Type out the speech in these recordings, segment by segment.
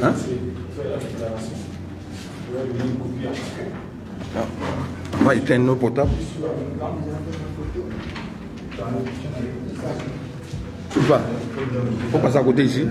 Hein? On va éteindre nos portables. Tu vas. Faut passer à côté ici.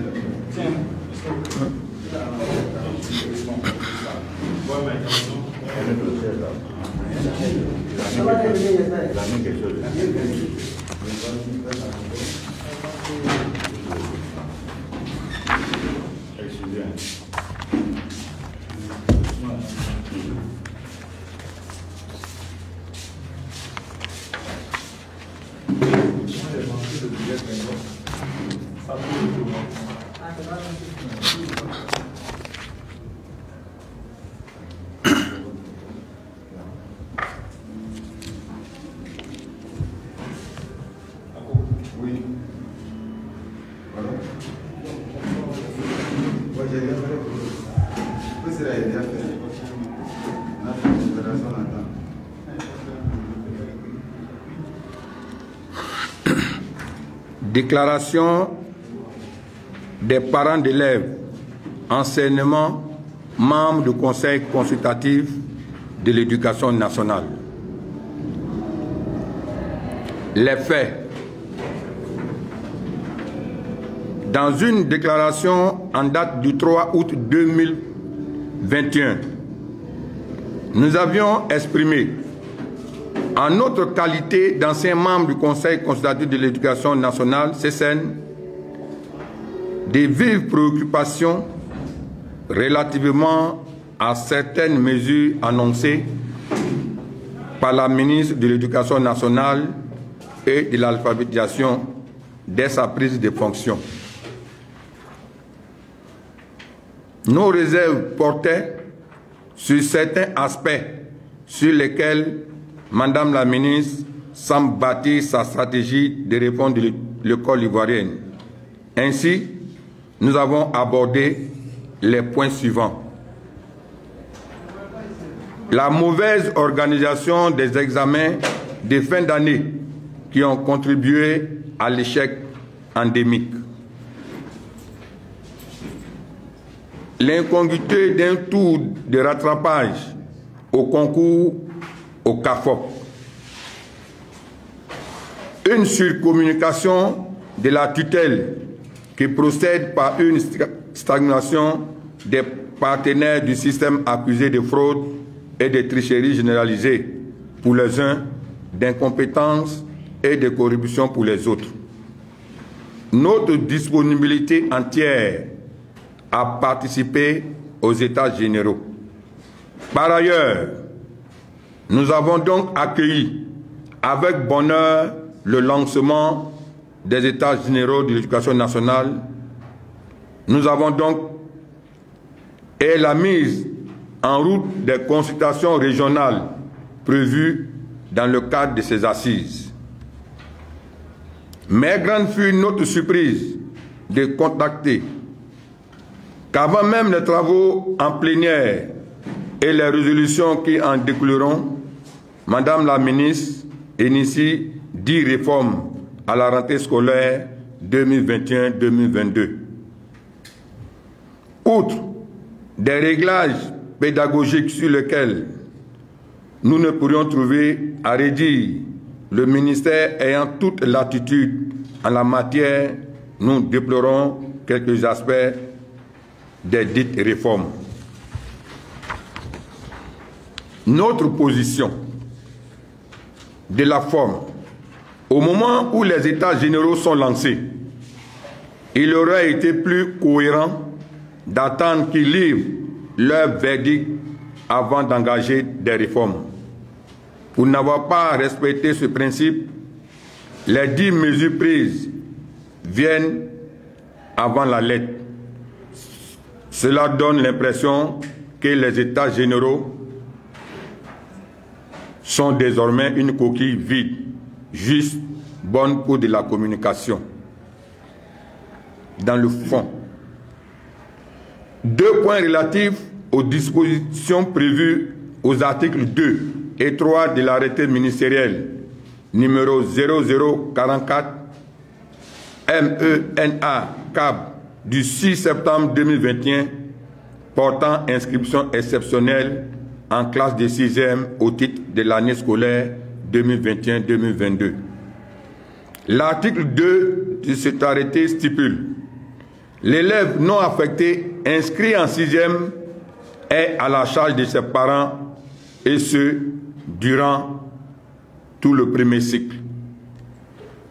Déclaration des parents d'élèves, enseignement, membres du Conseil consultatif de l'éducation nationale. Les faits. Dans une déclaration en date du 3 août 2021, nous avions exprimé, en notre qualité d'anciens membres du Conseil consultatif de l'éducation nationale, CCN, des vives préoccupations relativement à certaines mesures annoncées par la ministre de l'Éducation nationale et de l'alphabétisation dès sa prise de fonction. Nos réserves portaient sur certains aspects sur lesquels Madame la ministre semble bâtir sa stratégie de réforme de l'école ivoirienne. Ainsi, nous avons abordé les points suivants. La mauvaise organisation des examens de fin d'année qui ont contribué à l'échec endémique. L'incongruité d'un tour de rattrapage au concours au CAFOP. Une surcommunication de la tutelle qui procède par une stagnation des partenaires du système accusés de fraude et de tricherie généralisée pour les uns, d'incompétence et de corruption pour les autres. Notre disponibilité entière à participer aux États généraux. Par ailleurs, nous avons donc accueilli avec bonheur le lancement des États généraux de l'éducation nationale. Nous avons donc et la mise en route des consultations régionales prévues dans le cadre de ces assises. Mais grande fut notre surprise de constater qu'avant même les travaux en plénière et les résolutions qui en découleront, Madame la ministre initie 10 réformes à la rentrée scolaire 2021-2022. Outre des réglages pédagogiques sur lesquels nous ne pourrions trouver à redire, le ministère ayant toute latitude en la matière, nous déplorons quelques aspects des dites réformes. Notre position de la forme, au moment où les États généraux sont lancés, il aurait été plus cohérent d'attendre qu'ils livrent leur verdict avant d'engager des réformes. Pour n'avoir pas respecté ce principe, les 10 mesures prises viennent avant la lettre. Cela donne l'impression que les États généraux sont désormais une coquille vide, juste bonne pour de la communication. Dans le fond, 2 points relatifs aux dispositions prévues aux articles 2 et 3 de l'arrêté ministériel numéro 0044 MENA CAB du 6 septembre 2021 portant inscription exceptionnelle en classe de 6e au titre de l'année scolaire 2021-2022. L'article 2 de cet arrêté stipule: l'élève non affecté inscrit en 6e est à la charge de ses parents, et ce, durant tout le premier cycle.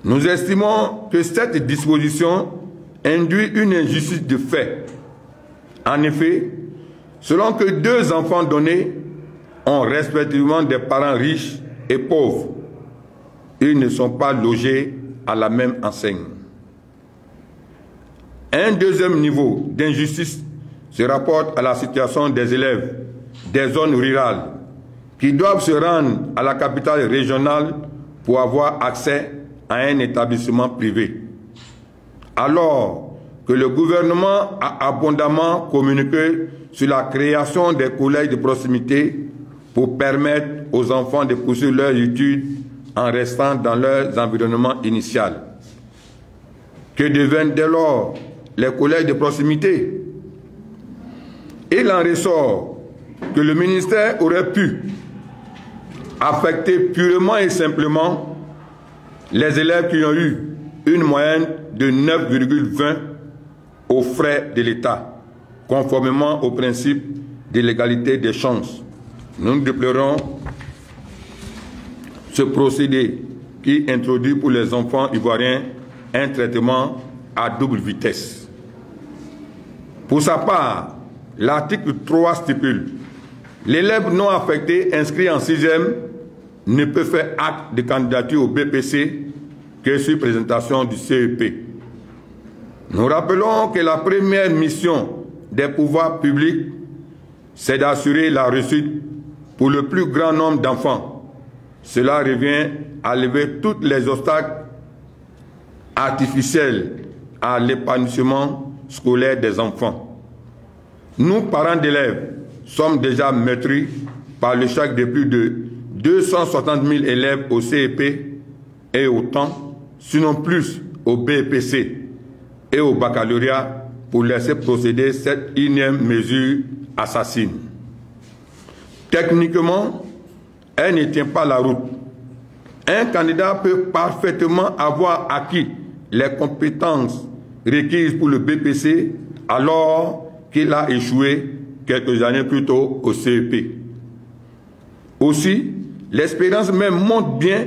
Nous estimons que cette disposition induit une injustice de fait. En effet, selon que 2 enfants donnés ont respectivement des parents riches et pauvres, ils ne sont pas logés à la même enseigne. Un deuxième niveau d'injustice se rapporte à la situation des élèves des zones rurales qui doivent se rendre à la capitale régionale pour avoir accès à un établissement privé. Alors que le gouvernement a abondamment communiqué sur la création des collèges de proximité pour permettre aux enfants de poursuivre leurs études en restant dans leur environnement initial. Que deviennent dès lors les collèges de proximité? Il en ressort que le ministère aurait pu affecter purement et simplement les élèves qui ont eu une moyenne de 9,20 aux frais de l'État, conformément au principe de l'égalité des chances. Nous déplorons ce procédé qui introduit pour les enfants ivoiriens un traitement à double vitesse. Pour sa part, l'article 3 stipule: l'élève non affecté inscrit en 6e ne peut faire acte de candidature au BPC que sur présentation du CEP. Nous rappelons que la première mission des pouvoirs publics, c'est d'assurer la réussite pour le plus grand nombre d'enfants. Cela revient à lever tous les obstacles artificiels à l'épanouissement scolaire des enfants. Nous, parents d'élèves, sommes déjà meurtris par le choc de plus de 260 000 élèves au CEP et autant, sinon plus, au BPC et au baccalauréat pour laisser procéder cette énième mesure assassine. Techniquement, elle ne tient pas la route. Un candidat peut parfaitement avoir acquis les compétences requises pour le BPC alors qu'il a échoué quelques années plus tôt au CEP. Aussi, l'expérience même montre bien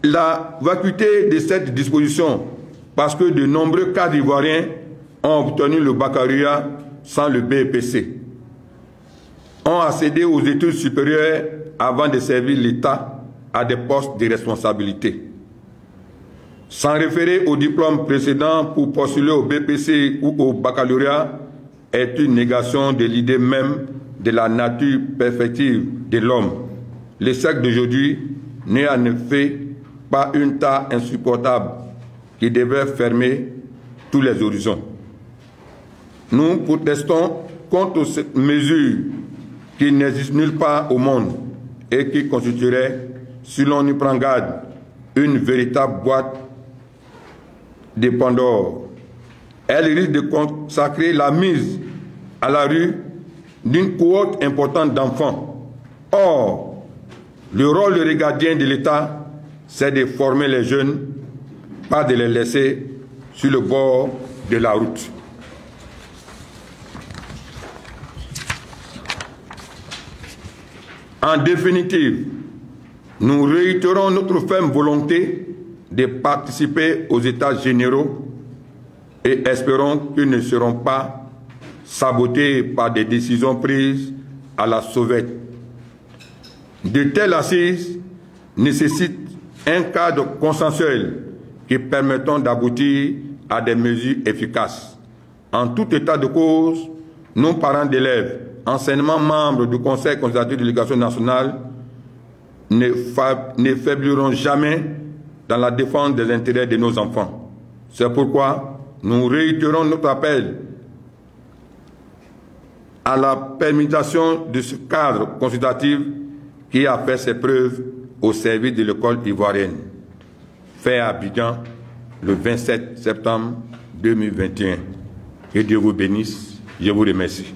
la vacuité de cette disposition parce que de nombreux cadres ivoiriens ont obtenu le baccalauréat sans le BPC, ont accédé aux études supérieures avant de servir l'État à des postes de responsabilité. S'en référer au diplôme précédent pour postuler au BPC ou au baccalauréat est une négation de l'idée même de la nature perfective de l'homme. Le siècle d'aujourd'hui n'est en effet pas une tare insupportable qui devrait fermer tous les horizons. Nous protestons contre cette mesure qui n'existe nulle part au monde et qui constituerait, si l'on y prend garde, une véritable boîte de Pandore. Elle risque de consacrer la mise à la rue d'une cohorte importante d'enfants. Or, le rôle de gardien de l'État, c'est de former les jeunes, pas de les laisser sur le bord de la route. En définitive, nous réitérons notre ferme volonté de participer aux États généraux et espérons qu'ils ne seront pas sabotés par des décisions prises à la sauvette. De telles assises nécessitent un cadre consensuel qui permettant d'aboutir à des mesures efficaces. En tout état de cause, nos parents d'élèves, anciennement membres du Conseil consultatif de l'éducation nationale, ne faibliront jamais dans la défense des intérêts de nos enfants. C'est pourquoi nous réitérons notre appel à la permutation de ce cadre consultatif qui a fait ses preuves au service de l'école ivoirienne. Fait à Abidjan, le 27 septembre 2021. Que Dieu vous bénisse. Je vous remercie.